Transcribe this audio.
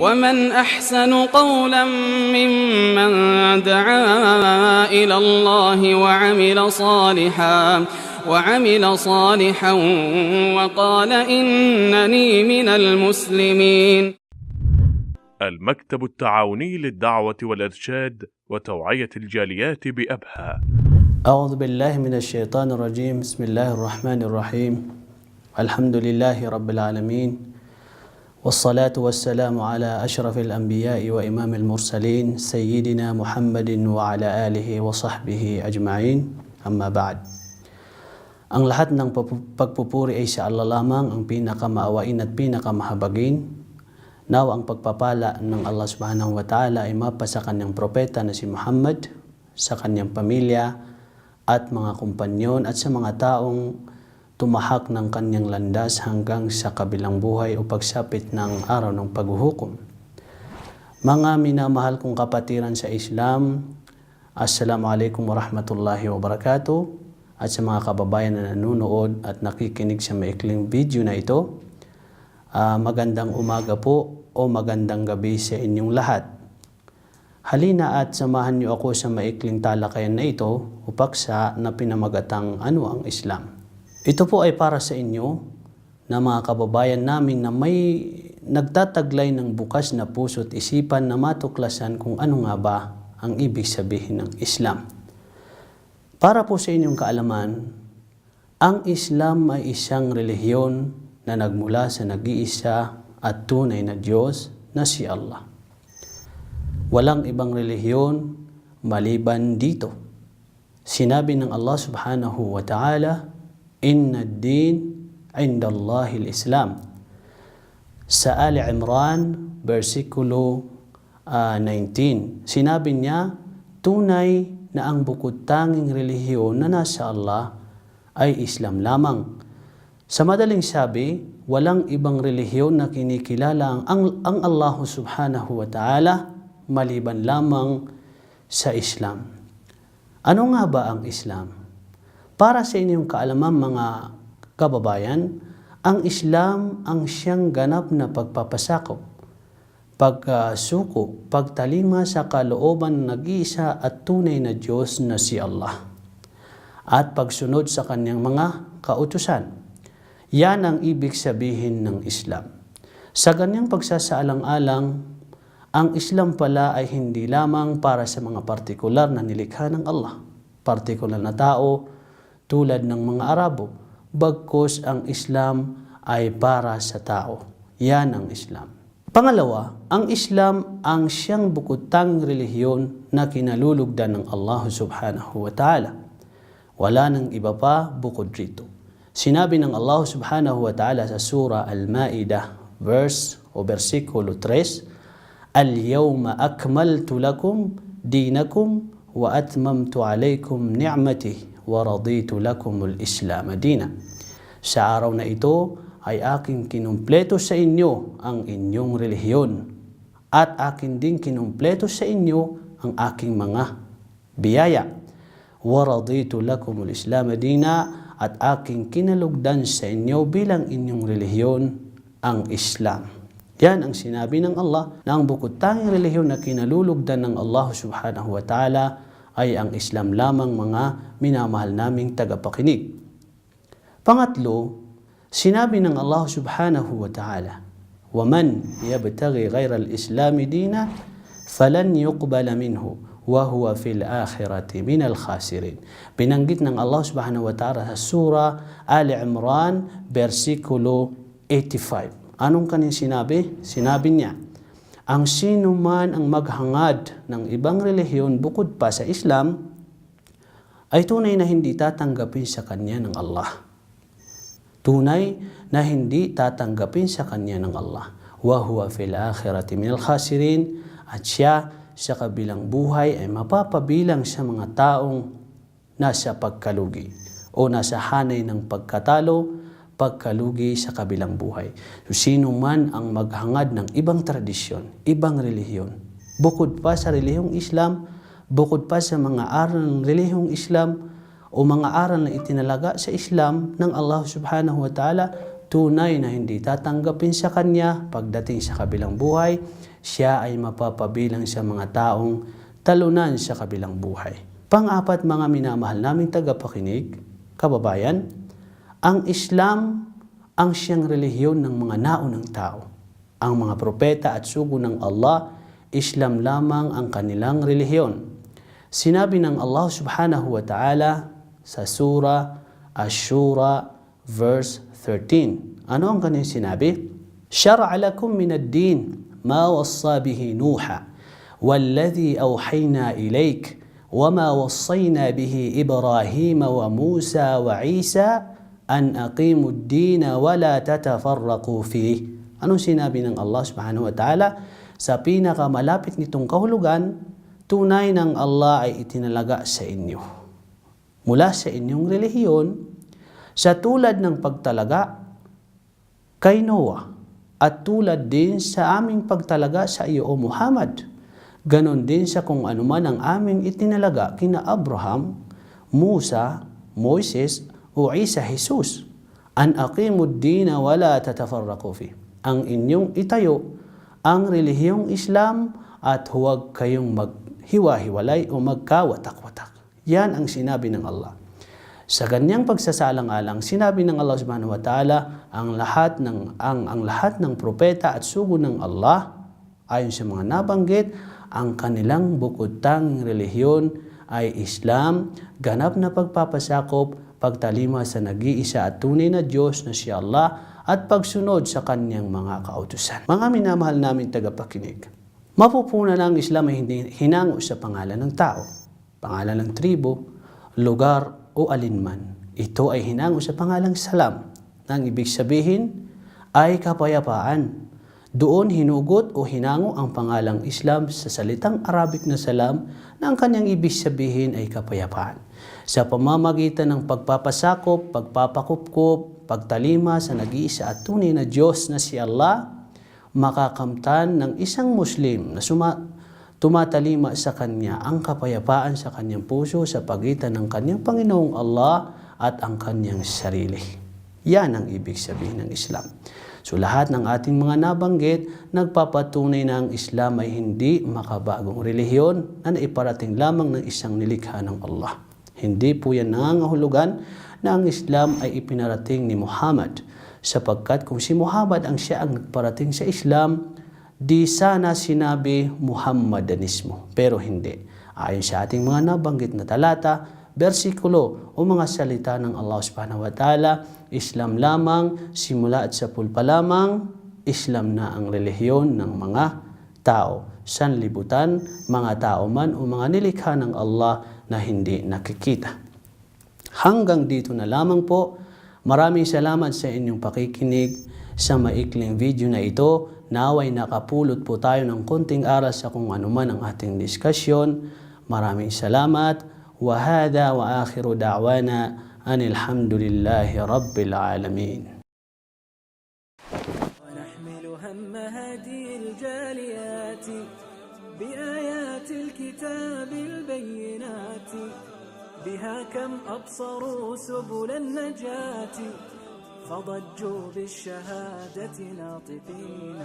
ومن أحسن قولا ممن دعا إلى الله وعمل صالحا وقال إنني من المسلمين. المكتب التعاوني للدعوة والإرشاد وتوعية الجاليات بأبها. أعوذ بالله من الشيطان الرجيم. بسم الله الرحمن الرحيم. الحمد لله رب العالمين، والصلاة والسلام على أشرف الأنبياء وإمام المرسلين سيدنا محمد وعلى آله وصحبه أجمعين. أما بعد. Ang lahat ng pagpupuri ay sa Allah lamang, ang pinakamaawain at pinakamahabagin. Nawa ang pagpapala ng Allah subhanahu wa ta'ala ay mapa sa kanyang propeta na si Muhammad, sa kanyang pamilya at mga kumpanyon at sa mga taong tumahak ng kanyang landas hanggang sa kabilang buhay o pagsapit ng araw ng paghuhukom. Mga minamahal kong kapatiran sa Islam, Assalamualaikum warahmatullahi wabarakatuh. At sa mga kababayan na nanonood at nakikinig sa maikling video na ito, magandang umaga po o magandang gabi sa inyong lahat. Halina at samahan niyo ako sa maikling talakayan na ito o paksa na pinamagatang Ano ang Islam. Ito po ay para sa inyo na mga kababayan namin na may nagtataglay ng bukas na puso at isipan na matuklasan kung ano nga ba ang ibig sabihin ng Islam. Para po sa inyong kaalaman, ang Islam ay isang relihiyon na nagmula sa nag-iisa at tunay na Diyos na si Allah. Walang ibang relihiyon maliban dito. Sinabi ng Allah subhanahu wa ta'ala, Inna ad-din indallahi al-Islam. Sa Ali Imran, versikulo 19, sinabi niya, tunay na ang bukod tanging relihiyon na nasa Allah ay Islam lamang. Sa madaling sabi, walang ibang relihiyon na kinikilala ang Allah subhanahu wa ta'ala maliban lamang sa Islam. Ano nga ba ang Islam? Para sa inyong kaalaman mga kababayan, ang Islam ang siyang ganap na pagpapasakop, pagsuko, pagtalima sa kalooban ng nag-iisa at tunay na Diyos na si Allah at pagsunod sa kanyang mga kautusan. Yan ang ibig sabihin ng Islam. Sa ganyang pagsasaalang-alang, ang Islam pala ay hindi lamang para sa mga partikular na nilikha ng Allah, partikular na tao tulad ng mga Arabo, bagkus ang Islam ay para sa tao. Yan ang Islam. Pangalawa, ang Islam ang siyang bukod-tanging relihiyon na kinalulugdan ng Allah subhanahu wa ta'ala. Wala nang iba pa bukod rito. Sinabi ng Allah subhanahu wa ta'ala sa surah Al-Ma'idah, versikulo 3, Al-yawma akmaltu lakum dinakum wa atmamtu alaykum ni'mati wa raditu lakum al-Islam dina. Sa araw na ito, ay aking kinumpleto sa inyo ang inyong relihiyon at akin din kinumpleto sa inyo ang aking mga biyaya. وَرَضِيتُ لَكُمُ الْإِسْلَامَ دِينًا at aking kinalugdan sa inyo bilang inyong relihiyon ang Islam. Yan ang sinabi ng Allah na ang bukod tanging relihiyon na kinalulugdan ng Allah subhanahu wa ta'ala ay ang Islam lamang mga minamahal naming tagapakinig. Pangatlo, sinabi ng Allah subhanahu wa ta'ala, وَمَنْ يَبْتَغِي غَيْرَ الْإِسْلَامِ دِينًا فَلَنْ يُقْبَلَ مِنْهُ وَهُوَ فِي الْآخِرَةِ مِنَ الْخَاسِرِينَ. Binanggit ng Allah subhanahu wa ta'ala sa surah Ali Imran, versikulo 85. Anong kanyang sinabi? Sinabi niya, ang sino man ang maghangad ng ibang relihiyon bukod pa sa Islam, ay tunay na hindi tatanggapin sa kanya ng Allah. Tunay na hindi tatanggapin sa kanya ng Allah. Wa huwa fil akhirati minal khasirin, at siya sa kabilang buhay ay mapapabilang sa mga taong nasa pagkalugi o nasa hanay ng pagkatalo, pagkalugi sa kabilang buhay. So, sino man ang maghangad ng ibang tradisyon, ibang relihiyon, bukod pa sa relihiyong Islam, bukod pa sa mga aral ng relihiyong Islam, o mga aral na itinalaga sa Islam ng Allah subhanahu wa ta'ala, tunay na hindi tatanggapin sa kanya pagdating sa kabilang buhay, siya ay mapapabilang sa mga taong talunan sa kabilang buhay. Pang-apat, mga minamahal naming tagapakinig, kababayan, ang Islam ang siyang relihiyon ng mga naunang tao. Ang mga propeta at sugo ng Allah, Islam lamang ang kanilang relihiyon. Sinabi ng Allah subhanahu wa ta'ala sa surah Ash-Shura verse 13. Ano ang kanyang sinabi? Shar'a lakum min ad-din ma wassa bihi Nuha walladhi awhayna ilayk wama wassayna bihi Ibrahim wa Musa wa Isa an aqimu ad-din wa la tatafarraqu fihi. Anong sinabi ng Allah subhanahu wa ta'ala? Sa pinakamalapit nitong kahulugan, tunay ng Allah ay itinalaga sa inyo mula sa inyong relihiyon sa tulad ng pagtalaga kay Noah at tulad din sa aming pagtalaga sa iyo o Muhammad. Ganon din sa kung anuman ang aming itinalaga kina Abraham, Musa, Moises o Isa Jesus. An aqimud dina wala tatafarraqu fi. Ang inyong itayo ang relihiyong Islam at huwag kayong maghiwa-hiwalay o magkawatak-watak. Yan ang sinabi ng Allah. Sa ganyang pagsasalang-alang, sinabi ng Allah subhanahu wa ta'ala, ang lahat ng propeta at sugo ng Allah, ayon sa mga nabanggit, ang kanilang bukod-tanging relihiyon ay Islam, ganap na pagpapasakop, pagtalima sa nag-iisa at tunay na Diyos na si Allah, at pagsunod sa kanyang mga kautusan. Mga minamahal namin tagapakinig, mapupunan ng Islam ay hindi hinango sa pangalan ng tao, pangalan ng tribo, lugar o alinman. Ito ay hinango sa pangalang salam, nang ibig sabihin ay kapayapaan. Doon hinugot o hinango ang pangalang Islam sa salitang Arabic na salam na ang kanyang ibig sabihin ay kapayapaan. Sa pamamagitan ng pagpapasakop, pagpapakupkop, pagtalima sa nag-iisa at tunay na Diyos na si Allah, makakamtan ng isang Muslim na tumatalima sa kanya ang kapayapaan sa kanyang puso sa pagitan ng kanyang Panginoong Allah at ang kanyang sarili. Yan ang ibig sabihin ng Islam. So lahat ng ating mga nabanggit, nagpapatunay na ang Islam ay hindi makabagong relihiyon na naiparating lamang ng isang nilikha ng Allah. Hindi po yan nangangahulugan na ang Islam ay ipinarating ni Muhammad, sapagkat kung si Muhammad ang siya ang nagparating sa Islam, di sana sinabi Muhammadanismo. Pero hindi. Ayon sa ating mga nabanggit na talata, bersikulo o mga salita ng Allah subhanahu wa ta'ala, Islam lamang, simula at sa pulpa lamang, Islam na ang relihiyon ng mga tao, sanlibutan, mga tao man o mga nilikha ng Allah na hindi nakikita. Hanggang dito na lamang po. Maraming salamat sa inyong pakikinig sa maikling video na ito. Naway nakapulot po tayo ng konting aral sa kung ano man ang ating diskusyon. Maraming salamat. Wa hadha wa akhiru da'wana anil hamdulillahi rabbil alamin. ونحمل هم هذه الجاليات بآيات الكتاب البينات بها كم أبصروا سبل النجاة فضجوا بالشهادة ناطقين